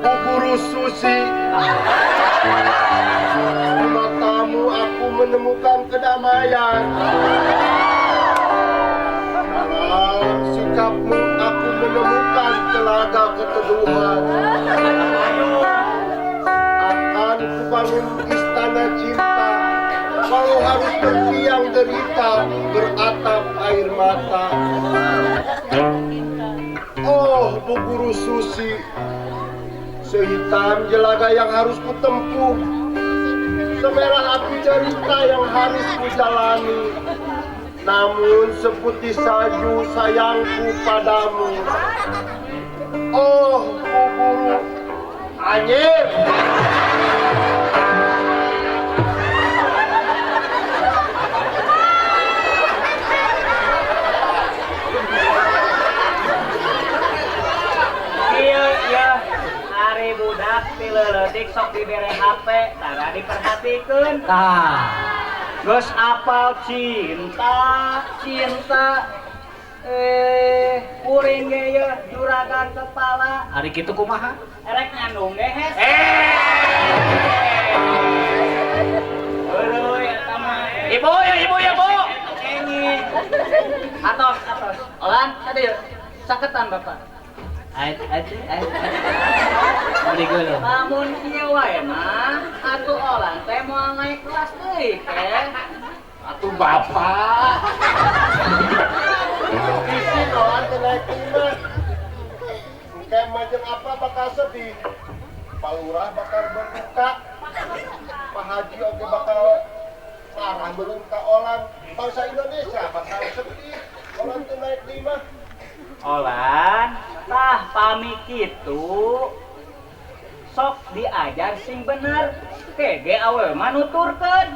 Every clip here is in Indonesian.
Bu Guru Susi, di matamu aku menemukan kedamaian. Dalam sikapmu aku menemukan telaga keteduhan. Akan kubangun istana cinta, walau harus bertiang derita beratap air mata. Oh, Bu Guru Susi, sehitam jelaga yang harus kutempuh, semerah api cerita yang harus kujalani. Namun seputih salju sayangku padamu. Oh, Bu Guru Anyir. Hari budak tileletik sok dibere HP, tara diperhatikeun. Geus apal cinta, kuring ge ye juragan kepala. Hari kitu kumaha? Erek ngandung ge hes. Euy eta mah. Ibu ya bu. Enyi. Atos. Olan tadi yuk. Saketan Bapak. Ait. Beli gula. Lamun kieu wae mah atuh Olan teh moal naik kelas deui teh. Atuh Bapak. Bisi doan naik lima. Engke majeng apa bakal sedih. Pak Lurah bakal berduka. Pak Haji oge bakal marah beulung ka Olan. Bangsa Indonesia bakal sedih. Olan teh naik lima. Olan, tah pami kitu sok diajar sing bener. Kege awewe mah nuturkeun.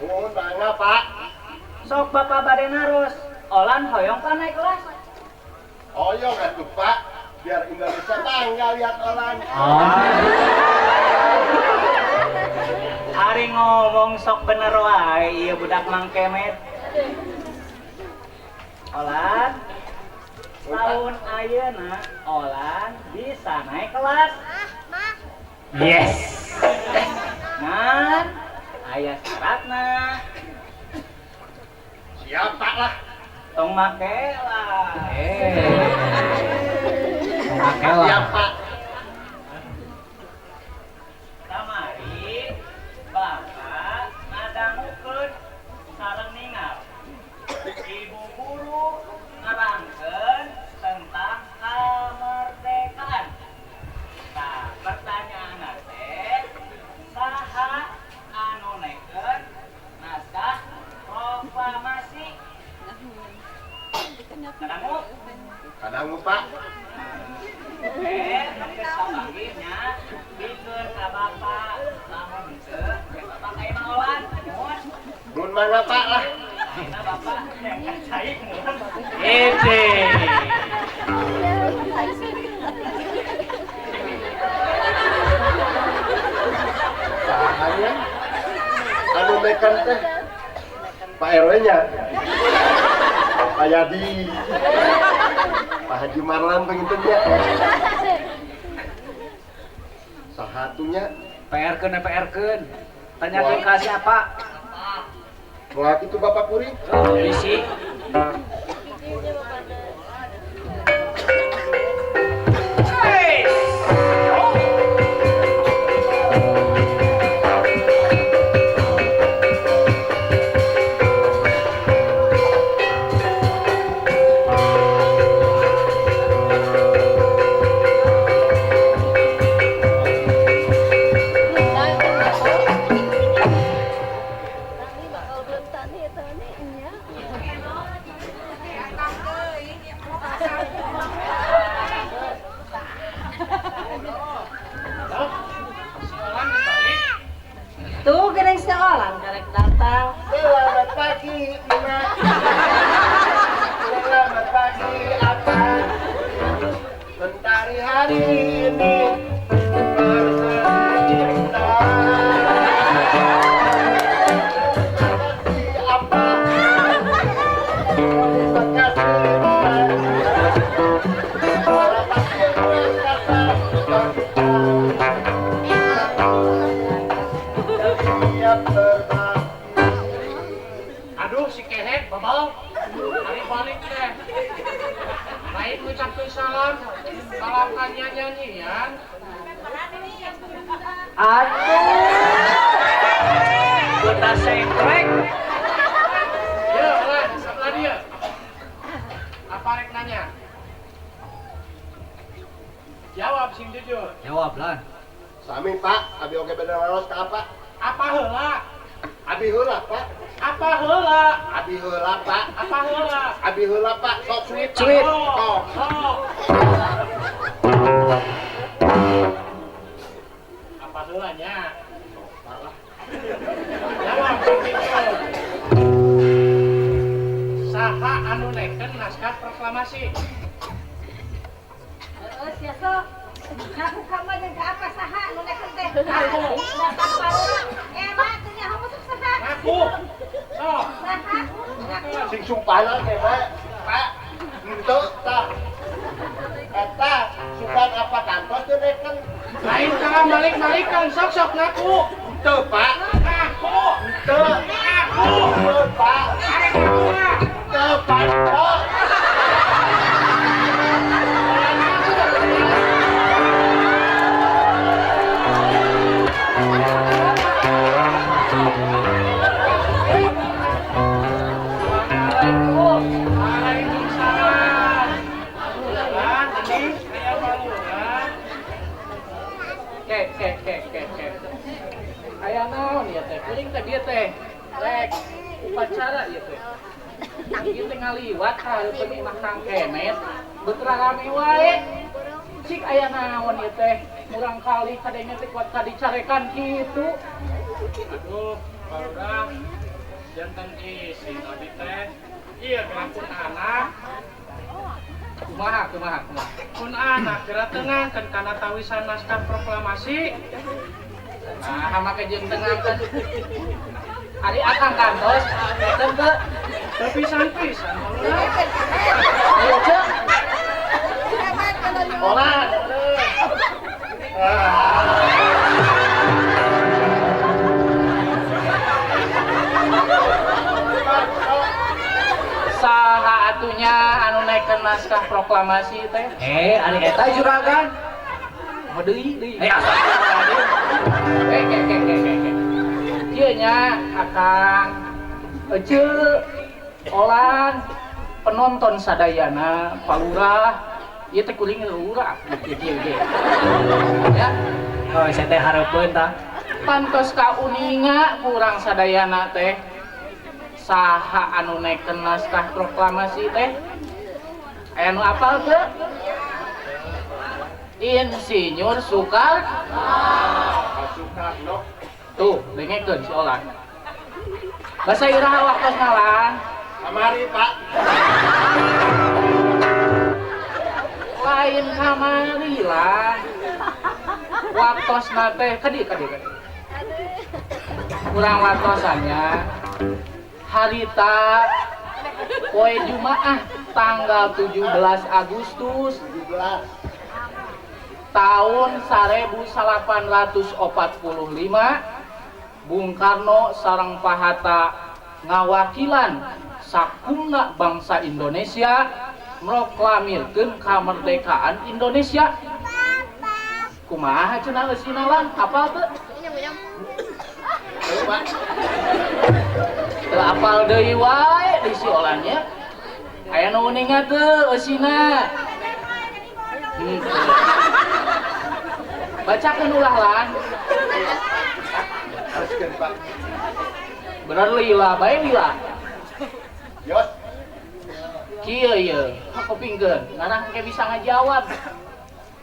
Nuhun bangga, Pak. Sok Bapak bade naros. Olan hoyong ka naik kelas. Oyong atuh, Pak. Biar Indonesia bangga lihat Olan. Hari ngomong sok bener wae ieu budak Mang Kemet. Olan, tahun ayeuna Olan bisa naik kelas. Yes. Ngan aya syaratna. Siapa lah? Tong make lah. Siapa? Kamari Bapak ngadangukeun sareng ningal Ibu Guru ngarangkeun tentang kamerdekaan. Nah, pertanyaan teh saha anu nekeun naskah proklamasi? Kadangu, Pak. Neges sabanginya bikeun ka Bapak. Lamun teu Bapak ka imah Olan. Nuhun mangga, Pak lah. Ayeuna Bapak yang cai mulan. Ece. Sahanya anu mekan teh Pak RW-nya. Pak Yadi. Pak Haji Marlan pengintennya. Sahatunya PR-keun. Tanyakeun ka siapa? Wah, itu Bapak Puri. Bisi. Tuh gering sekolah karek datang. Selamat pagi, Ina. Selamat pagi, Abang. Mentari hari ini bercerita. Terima kasih, Abang. Terima kasih, Abang. Siap terbang. Aduh si kehet babal. Hari balik deh. Baik ngucapkeun salam. Kalau kanya nyanyian. Aduh. Buta sengklek. Ya, lah, sebelah dia. Apa rek nanya? Jawab sing jujur. Jawab lan. Sami Pak, abi oge bener raos ka apa? Apa heula? Abi heula Pak. Apa heula? Abi heula Pak. Apa heula? Abi heula Pak. Sok sweet. Pak. Sweet. Oh. Oh. Apa heulanya? Jawab sing jujur. Saha anu neken naskah proklamasi? Siapa? Aku kamu jeung ka apa saha nu neken teh? Aku. Enak tuh nya kamu tuh saha? Ngaku. Sok. Saha? Ngaku. Sing sumpahna teh Pak. Pak, henteu tah. Eta sukan apa kantos teh neken? Lain kala balik-balikan sok ngaku. Henteu Pak. Ngaku. Henteu. Ngaku. Henteu Pak. Arek ngaku mah. Henteu Pak. Henteu. Waalaikumsalam. Kan ini saya baluran. Kek. Aya naon ya teh? Kuring teh bieu teh. Rek upacara ieu teh. Ieu teh ngaliwat ka hareupeun imah Kang Kemet. Betra rame wae. Cik aya naon ieu teh? Murang kali kadenge teh kuat kadicarekan kitu. Aduh, barudak janten isi tadi teh. Iya, kelapun anak. Kumaha. Kun anak kira tengah kan kana tawisan naskah proklamasi. Nah, hama ke jeung tengah kan. Ari akang kantos, eten teu. Teu pisan-pisan. Ayo, Cek. Olah. Saha atunya anu naikeun naskah proklamasi teh? Ari eta juragan. Mau deui. Astagfirullahaladzim. Ke. Ieu nya akang ece olan penonton sadayana palurah ieu teh kuring lurah kieu. Ya, Oh, saya teh hareupeun tah. pantos ka uninga kurang sadayana teh. Saha anu naikeun naskah proklamasi teh? Aya nu apal teu? Insinyur Soekarno. Tuh, dengekeun si Olan. Basa iraha waktos ngalan. Kamari Pak. Lain kamari lah. Waktosna teh kadi. Kurang waktosannya. Harita poe Jumaah tanggal 17 Agustus 17. tahun 1845 Bung Karno sareng Pak Hatta ngawakilan sakumna bangsa Indonesia proklamirkeun kamerdekaan Indonesia. Kumaha cenah eusina lan? Apal teu? Teu Pak. Teu apal deui wae di si Olannya. Aya nu uninga teu eusina. Bacakeun ulah lan. Haruskeun Pak. Bener lila bae lila. Yos. Kieu ieu, hakupingkeun, ngarah engke bisa ngajawab.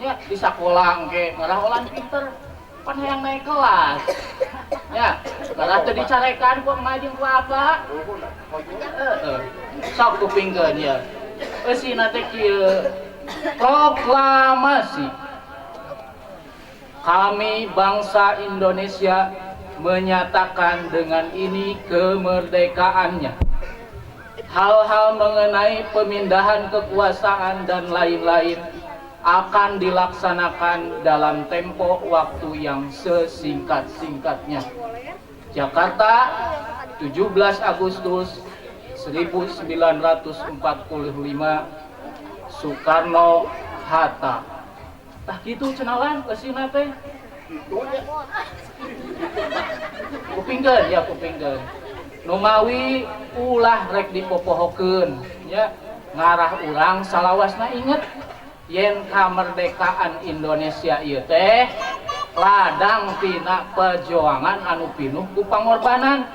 Ya, di sakola engke ngarah Olan pinter. Pan hayang naik kelas. Ya, ngarah teu dicarekan ku emak jeung ku apa. Heeh. Sok kupingkeun ya. Eusina teh kieu. Proklamasi. Kami bangsa Indonesia menyatakan dengan ini kemerdekaannya. hal-hal mengenai pemindahan kekuasaan dan lain-lain akan dilaksanakan dalam tempo waktu yang sesingkat-singkatnya. Jakarta, 17 Agustus 1945, Soekarno Hatta. Tah gitu cenalan kesina teh. Itunya. Kupingkeun ya kupingkeun. Numawi ulah rek dipopohokeun nya ngarah urang salawasna inget yen kamerdekaan Indonesia ieu teh ladang tina perjuangan anu pinuh ku pangorbanan.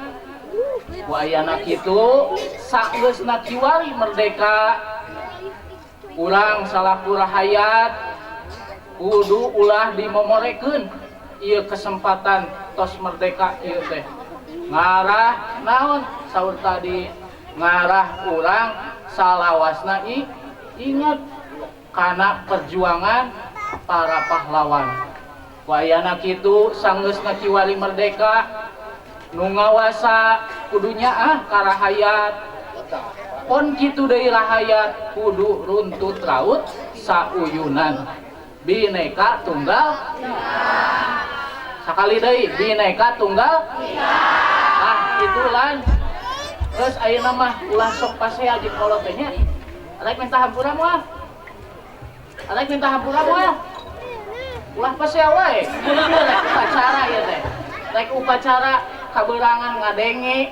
Ku ayana kitu sageusna kiwari merdeka urang salaku rahayat kudu ulah dimomorekeun ieu kesempatan tos merdeka ieu teh. Ngarah naon saur tadi ngarah urang salawasna inget kana perjuangan para pahlawan. Wayana kitu sanggeusna kiwari merdeka nu ngawasa kudunya karahayat pon kitu deui rahayat kudu runtut raut sauyunan Bhinneka Tunggal sakali deui Bhinneka Tunggal nah itulah terus ayeuna mah ulah sok pasea jeung kolot teh nya rek minta hampura moal rek minta hampura moal ulah pasea wae kudu rek upacara ieu teh rek upacara kaberangan ngadenge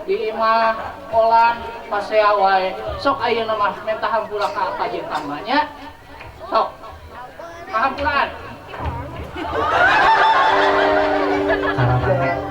di imah olan pasea wae sok ayeuna mah minta hampura ka apa jeung tamanya sok kahampuraan Karena